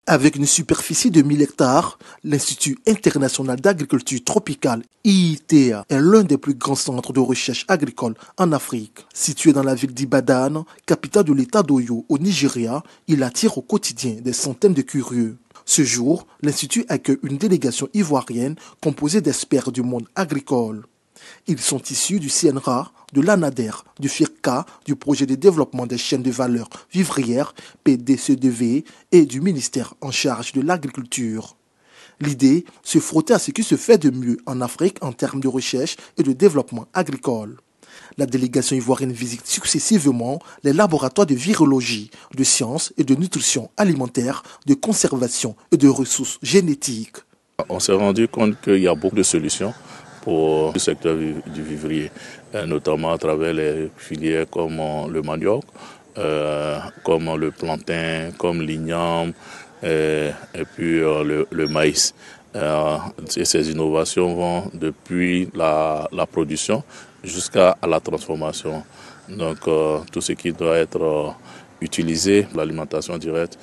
Avec une superficie de 1000 hectares, l'Institut international d'agriculture tropicale IITA est l'un des plus grands centres de recherche agricole en Afrique. Situé dans la ville d'Ibadan, capitale de l'État d'Oyo au Nigeria, il attire au quotidien des centaines de curieux. Ce jour, l'Institut accueille une délégation ivoirienne composée d'experts du monde agricole. Ils sont issus du CNRA, de l'ANADER, du FIRCA, du projet de développement des chaînes de valeur vivrières, PDCDV, et du ministère en charge de l'agriculture. L'idée, se frotter à ce qui se fait de mieux en Afrique en termes de recherche et de développement agricole. La délégation ivoirienne visite successivement les laboratoires de virologie, de sciences et de nutrition alimentaire, de conservation et de ressources génétiques. On s'est rendu compte qu'il y a beaucoup de solutions pour le secteur du vivrier, notamment à travers les filières comme le manioc, comme le plantain, comme l'igname et puis le maïs. Et ces innovations vont depuis la production jusqu'à la transformation. Donc tout ce qui doit être utilisé, l'alimentation directe,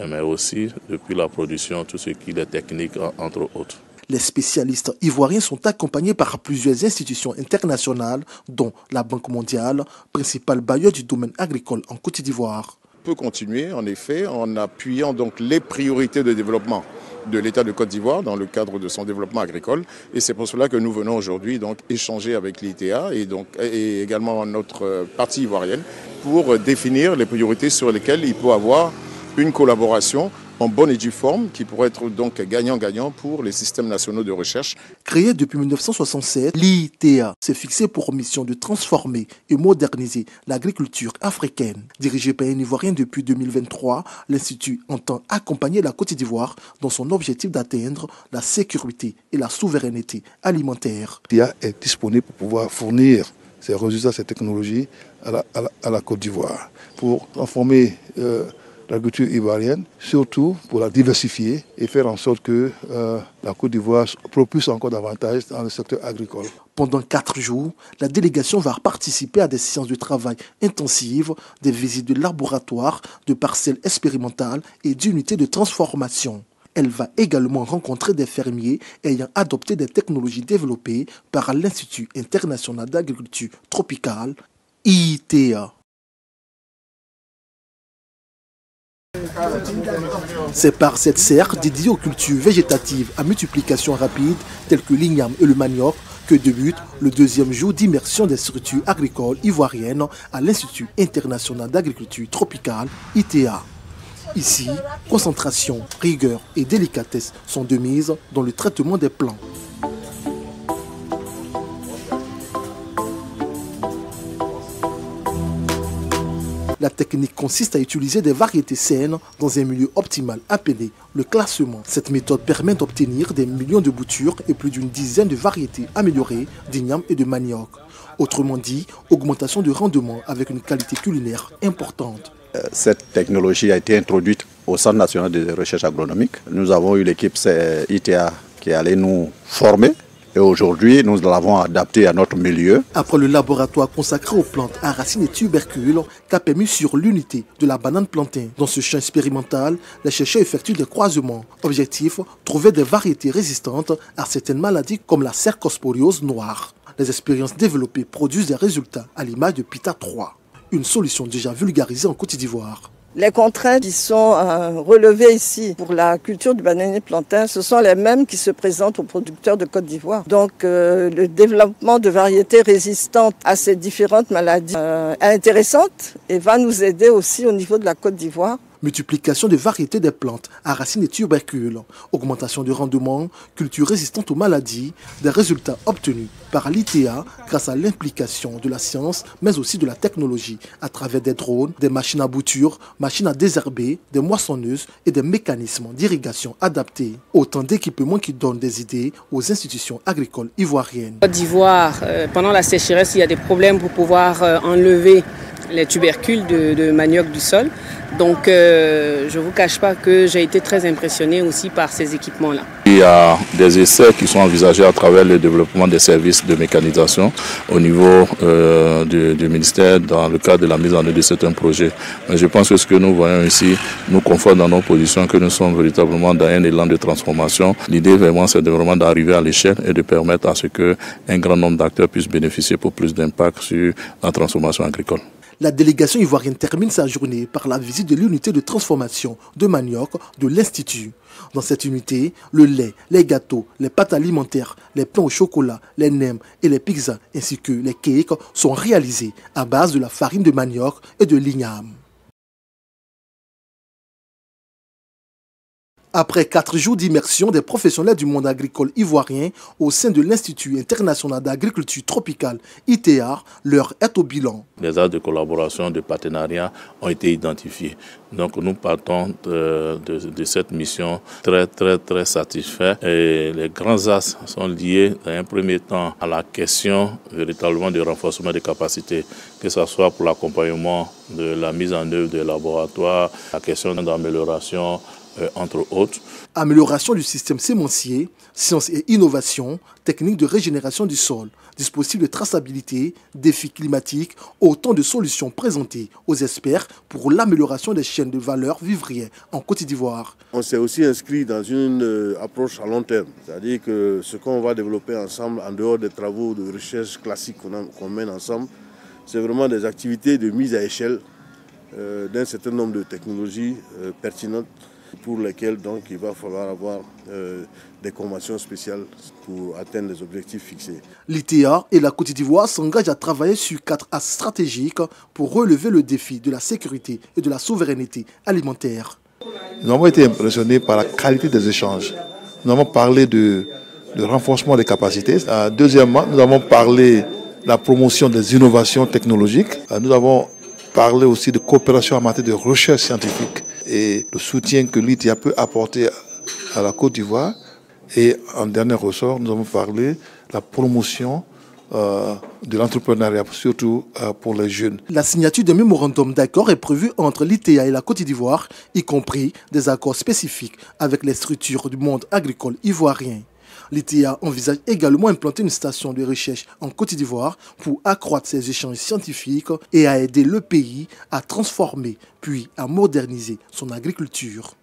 mais aussi depuis la production, tout ce qui est technique entre autres. Les spécialistes ivoiriens sont accompagnés par plusieurs institutions internationales, dont la Banque mondiale, principal bailleur du domaine agricole en Côte d'Ivoire. On peut continuer, en effet, en appuyant donc les priorités de développement de l'État de Côte d'Ivoire dans le cadre de son développement agricole. Et c'est pour cela que nous venons aujourd'hui donc échanger avec l'ITA et également notre partie ivoirienne pour définir les priorités sur lesquelles il peut avoir une collaboration en bonne et due forme, qui pourrait être donc gagnant-gagnant pour les systèmes nationaux de recherche. Créé depuis 1967, l'IITA s'est fixé pour mission de transformer et moderniser l'agriculture africaine. Dirigé par un Ivoirien depuis 2023, l'Institut entend accompagner la Côte d'Ivoire dans son objectif d'atteindre la sécurité et la souveraineté alimentaire. L'IITA est disponible pour pouvoir fournir ces résultats, ces technologies à la Côte d'Ivoire pour transformer l'agriculture ivoirienne, surtout pour la diversifier et faire en sorte que la Côte d'Ivoire propulse encore davantage dans le secteur agricole. Pendant 4 jours, la délégation va participer à des séances de travail intensives, des visites de laboratoires, de parcelles expérimentales et d'unités de transformation. Elle va également rencontrer des fermiers ayant adopté des technologies développées par l'Institut international d'agriculture tropicale, IITA. C'est par cette serre dédiée aux cultures végétatives à multiplication rapide, telles que l'igname et le manioc, que débute le deuxième jour d'immersion des structures agricoles ivoiriennes à l'Institut international d'agriculture tropicale, ITA. Ici, concentration, rigueur et délicatesse sont de mise dans le traitement des plants. La technique consiste à utiliser des variétés saines dans un milieu optimal appelé le classement. Cette méthode permet d'obtenir des millions de boutures et plus d'une dizaine de variétés améliorées d'igname et de manioc. Autrement dit, augmentation de rendement avec une qualité culinaire importante. Cette technologie a été introduite au Centre national de recherche agronomique. Nous avons eu l'équipe ITA qui allait nous former. Et aujourd'hui, nous l'avons adapté à notre milieu. Après le laboratoire consacré aux plantes à racines et tubercules, qu'a permis sur l'unité de la banane plantain. Dans ce champ expérimental, les chercheurs effectuent des croisements. Objectif, trouver des variétés résistantes à certaines maladies comme la cercosporiose noire. Les expériences développées produisent des résultats à l'image de Pita 3, une solution déjà vulgarisée en Côte d'Ivoire. Les contraintes qui sont relevées ici pour la culture du bananier plantain, ce sont les mêmes qui se présentent aux producteurs de Côte d'Ivoire. Donc le développement de variétés résistantes à ces différentes maladies est intéressante et va nous aider aussi au niveau de la Côte d'Ivoire. Multiplication de variétés des plantes à racines et tubercules, augmentation du rendement, culture résistante aux maladies, des résultats obtenus par l'ITA grâce à l'implication de la science mais aussi de la technologie à travers des drones, des machines à bouture, machines à désherber, des moissonneuses et des mécanismes d'irrigation adaptés. Autant d'équipements qui donnent des idées aux institutions agricoles ivoiriennes. En Côte d'Ivoire, pendant la sécheresse, il y a des problèmes pour pouvoir enlever les tubercules de manioc du sol. Donc je ne vous cache pas que j'ai été très impressionnée aussi par ces équipements-là. Il y a des essais qui sont envisagés à travers le développement des services de mécanisation au niveau du ministère dans le cadre de la mise en œuvre de certains projets. Mais je pense que ce que nous voyons ici nous conforte dans nos positions, que nous sommes véritablement dans un élan de transformation. L'idée vraiment c'est vraiment d'arriver à l'échelle et de permettre à ce qu'un grand nombre d'acteurs puissent bénéficier pour plus d'impact sur la transformation agricole. La délégation ivoirienne termine sa journée par la visite de l'unité de transformation de manioc de l'Institut. Dans cette unité, le lait, les gâteaux, les pâtes alimentaires, les pains au chocolat, les nems et les pizzas ainsi que les cakes sont réalisés à base de la farine de manioc et de l'igname. Après 4 jours d'immersion des professionnels du monde agricole ivoirien au sein de l'Institut international d'agriculture tropicale ITA, l'heure est au bilan. Des axes de collaboration, de partenariat ont été identifiés. Donc nous partons de cette mission très satisfaits. Et les grands axes sont liés dans un premier temps à la question véritablement de renforcement des capacités, que ce soit pour l'accompagnement de la mise en œuvre des laboratoires, la question d'amélioration, entre autres. Amélioration du système sémencier, sciences et innovation, techniques de régénération du sol, dispositifs de traçabilité, défis climatiques, autant de solutions présentées aux experts pour l'amélioration des chaînes de valeur vivrières en Côte d'Ivoire. On s'est aussi inscrit dans une approche à long terme, c'est-à-dire que ce qu'on va développer ensemble en dehors des travaux de recherche classiques qu'on mène ensemble, c'est vraiment des activités de mise à échelle d'un certain nombre de technologies pertinentes pour lesquels donc il va falloir avoir des conventions spéciales pour atteindre les objectifs fixés. L'ITA et la Côte d'Ivoire s'engagent à travailler sur 4 axes stratégiques pour relever le défi de la sécurité et de la souveraineté alimentaire. Nous avons été impressionnés par la qualité des échanges. Nous avons parlé de renforcement des capacités. Deuxièmement, nous avons parlé de la promotion des innovations technologiques. Nous avons parlé aussi de coopération en matière de recherche scientifique et le soutien que l'ITA peut apporter à la Côte d'Ivoire. Et en dernier ressort, nous avons parlé de la promotion de l'entrepreneuriat, surtout pour les jeunes. La signature d'un mémorandum d'accord est prévue entre l'ITA et la Côte d'Ivoire, y compris des accords spécifiques avec les structures du monde agricole ivoirien. L'ITA envisage également implanter une station de recherche en Côte d'Ivoire pour accroître ses échanges scientifiques et à aider le pays à transformer puis à moderniser son agriculture.